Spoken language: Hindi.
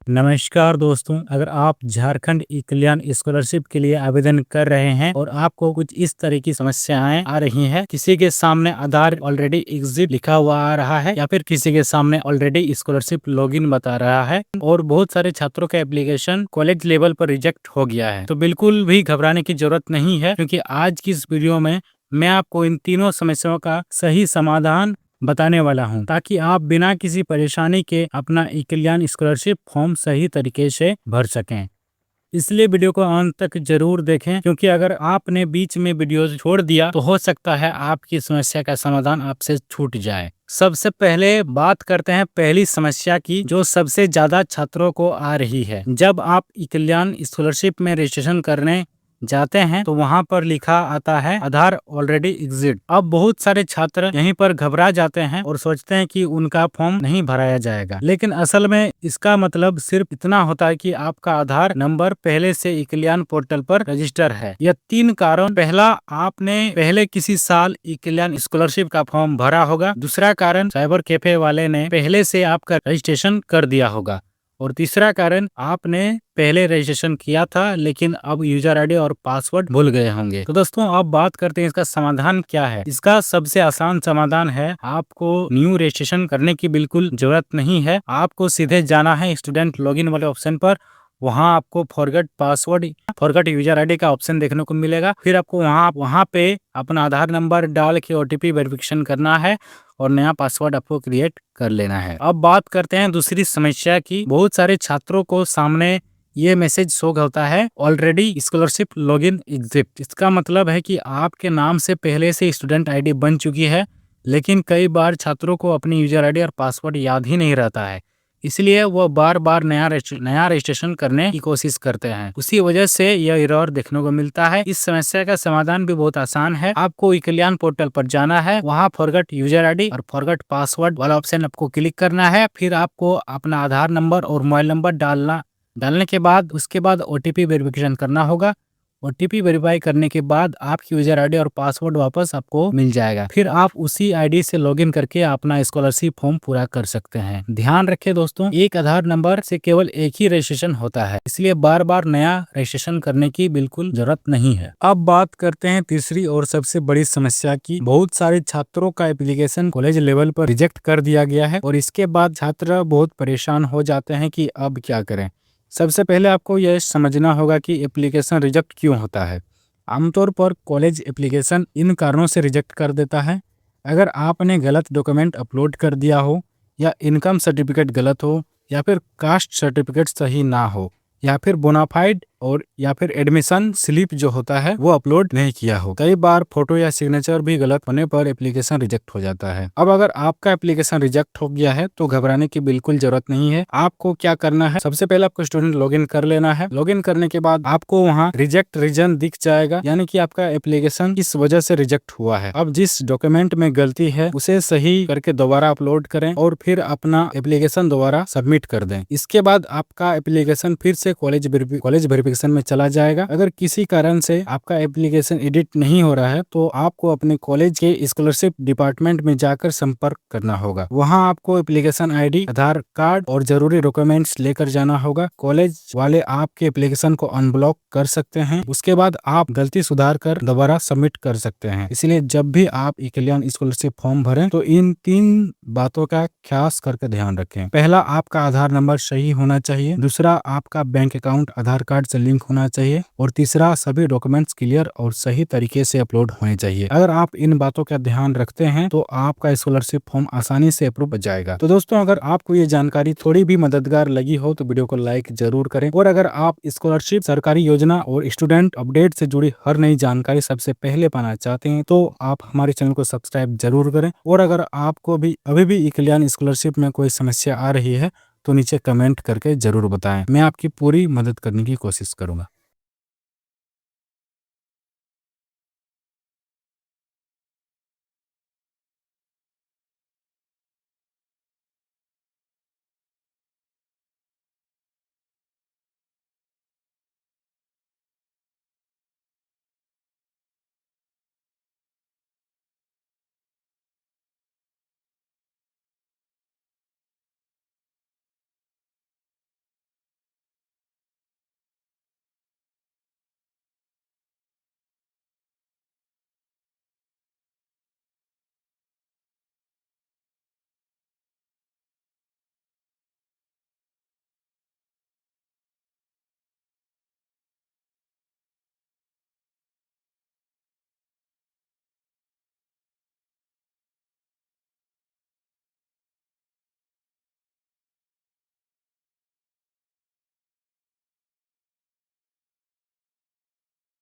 नमस्कार दोस्तों, अगर आप झारखंड ई कल्याण स्कॉलरशिप के लिए आवेदन कर रहे हैं और आपको कुछ इस तरह की समस्याएं आ रही हैं, किसी के सामने आधार ऑलरेडी एग्जिट लिखा हुआ आ रहा है या फिर किसी के सामने ऑलरेडी स्कॉलरशिप लॉगिन बता रहा है और बहुत सारे छात्रों का एप्लीकेशन कॉलेज लेवल पर रिजेक्ट हो गया है, तो बिल्कुल भी घबराने की जरूरत नहीं है, क्योंकि आज की इस वीडियो में मैं आपको इन तीनों समस्याओं का सही समाधान बताने वाला हूं, ताकि आप बिना किसी परेशानी के अपना ई कल्याण स्कॉलरशिप फॉर्म सही तरीके से भर सकें। इसलिए वीडियो को अंत तक जरूर देखें, क्योंकि अगर आपने बीच में वीडियो छोड़ दिया तो हो सकता है आपकी समस्या का समाधान आपसे छूट जाए। सबसे पहले बात करते हैं पहली समस्या की, जो सबसे ज्यादा छात्रों को आ रही है। जब आप ई कल्याण स्कॉलरशिप में रजिस्ट्रेशन करने जाते हैं तो वहां पर लिखा आता है आधार ऑलरेडी एग्जिट। अब बहुत सारे छात्र यहीं पर घबरा जाते हैं और सोचते हैं कि उनका फॉर्म नहीं भराया जाएगा, लेकिन असल में इसका मतलब सिर्फ इतना होता है कि आपका आधार नंबर पहले से ई कल्याण पोर्टल पर रजिस्टर है। यह 3 कारण: पहला, आपने पहले किसी साल ई कल्याण स्कॉलरशिप का फॉर्म भरा होगा। दूसरा कारण, साइबर कैफे वाले ने पहले से आपका रजिस्ट्रेशन कर दिया होगा। और तीसरा कारण, आपने पहले रजिस्ट्रेशन किया था लेकिन अब यूजर आईडी और पासवर्ड भूल गए होंगे। तो दोस्तों, अब बात करते हैं इसका समाधान क्या है। इसका सबसे आसान समाधान है, आपको न्यू रजिस्ट्रेशन करने की बिल्कुल जरूरत नहीं है। आपको सीधे जाना है स्टूडेंट लॉगिन वाले ऑप्शन पर। वहां आपको forget password, forget user ID का ऑप्शन देखने को मिलेगा। फिर आपको वहां पे अपना आधार नंबर डाल के ओटीपी वेरिफिकेशन करना है और नया पासवर्ड आपको क्रिएट कर लेना है। अब बात करते हैं दूसरी समस्या की। बहुत सारे छात्रों को सामने ये मैसेज शो होता है, ऑलरेडी स्कॉलरशिप लॉगिन एग्जिट। इसका मतलब है कि आपके नाम से पहले से स्टूडेंट आईडी बन चुकी है, लेकिन कई बार छात्रों को अपनी यूजर आईडी और पासवर्ड याद ही नहीं रहता है, इसलिए वो बार बार नया रजिस्ट्रेशन करने की कोशिश करते हैं। उसी वजह से यह एरर देखने को मिलता है। इस समस्या का समाधान भी बहुत आसान है। आपको ई कल्याण पोर्टल पर जाना है, वहाँ फॉरगेट यूजर आईडी और फॉरगेट पासवर्ड वाला ऑप्शन आपको क्लिक करना है। फिर आपको अपना आधार नंबर और मोबाइल नंबर डालने के बाद उसके बाद ओटीपी वेरिफिकेशन करना होगा। ओटीपी वेरीफाई करने के बाद आपकी यूजर आईडी और पासवर्ड वापस आपको मिल जाएगा। फिर आप उसी आईडी से लॉगिन करके अपना स्कॉलरशिप फॉर्म पूरा कर सकते हैं। ध्यान रखें दोस्तों, एक आधार नंबर से केवल एक ही रजिस्ट्रेशन होता है, इसलिए बार बार नया रजिस्ट्रेशन करने की बिल्कुल जरूरत नहीं है। अब बात करते हैं तीसरी और सबसे बड़ी समस्या की। बहुत सारे छात्रों का एप्लीकेशन कॉलेज लेवल पर रिजेक्ट कर दिया गया है और इसके बाद छात्र बहुत परेशान हो जाते हैं कि अब क्या करें। सबसे पहले आपको यह समझना होगा कि एप्लीकेशन रिजेक्ट क्यों होता है। आमतौर पर कॉलेज एप्लीकेशन इन कारणों से रिजेक्ट कर देता है: अगर आपने गलत डॉक्यूमेंट अपलोड कर दिया हो, या इनकम सर्टिफिकेट गलत हो, या फिर कास्ट सर्टिफिकेट सही ना हो, या फिर बोनाफाइड और या फिर एडमिशन स्लिप जो होता है वो अपलोड नहीं किया हो। कई बार फोटो या सिग्नेचर भी गलत होने पर एप्लीकेशन रिजेक्ट हो जाता है। अब अगर आपका एप्लीकेशन रिजेक्ट हो गया है तो घबराने की बिल्कुल जरूरत नहीं है। आपको क्या करना है, सबसे पहले आपको स्टूडेंट लॉगिन कर लेना है। लॉगिन करने के बाद आपको वहाँ रिजेक्ट रीजन दिख जाएगा, यानी कि आपका एप्लीकेशन किस वजह से रिजेक्ट हुआ है। अब जिस डॉक्यूमेंट में गलती है उसे सही करके दोबारा अपलोड करें और फिर अपना एप्लीकेशन दोबारा सबमिट कर दें। इसके बाद आपका एप्लीकेशन फिर से कॉलेज वेरिफिकेशन में चला जाएगा। अगर किसी कारण से आपका एप्लीकेशन एडिट नहीं हो रहा है तो आपको अपने कॉलेज के स्कॉलरशिप डिपार्टमेंट में जाकर संपर्क करना होगा। वहां आपको एप्लीकेशन आईडी, आधार कार्ड और जरूरी डॉक्यूमेंट्स लेकर जाना होगा। कॉलेज वाले आपके एप्लीकेशन को अनब्लॉक कर सकते हैं। उसके बाद आप गलती सुधार कर दोबारा सबमिट कर सकते हैं। इसलिए जब भी आप ई कल्याण स्कॉलरशिप फॉर्म भरें तो इन 3 बातों का खास करके ध्यान रखें। पहला, आपका आधार नंबर सही होना चाहिए। दूसरा, आपका बैंक अकाउंट आधार कार्ड से लिंक होना चाहिए। और तीसरा, सभी डॉक्यूमेंट्स क्लियर और सही तरीके से अपलोड होने चाहिए। अगर आप इन बातों का ध्यान रखते हैं तो आपका स्कॉलरशिप फॉर्म आसानी से अप्रूव हो जाएगा। तो दोस्तों, अगर आपको ये जानकारी थोड़ी भी मददगार लगी हो तो वीडियो को लाइक जरूर करें। और अगर आप स्कॉलरशिप, सरकारी योजना और स्टूडेंट अपडेट से जुड़ी हर नई जानकारी सबसे पहले पाना चाहते हैं तो आप हमारे चैनल को सब्सक्राइब जरूर करें। और अगर आपको भी अभी भी ई कल्याण स्कॉलरशिप में कोई समस्या आ रही है तो नीचे कमेंट करके जरूर बताएं। मैं आपकी पूरी मदद करने की कोशिश करूंगा।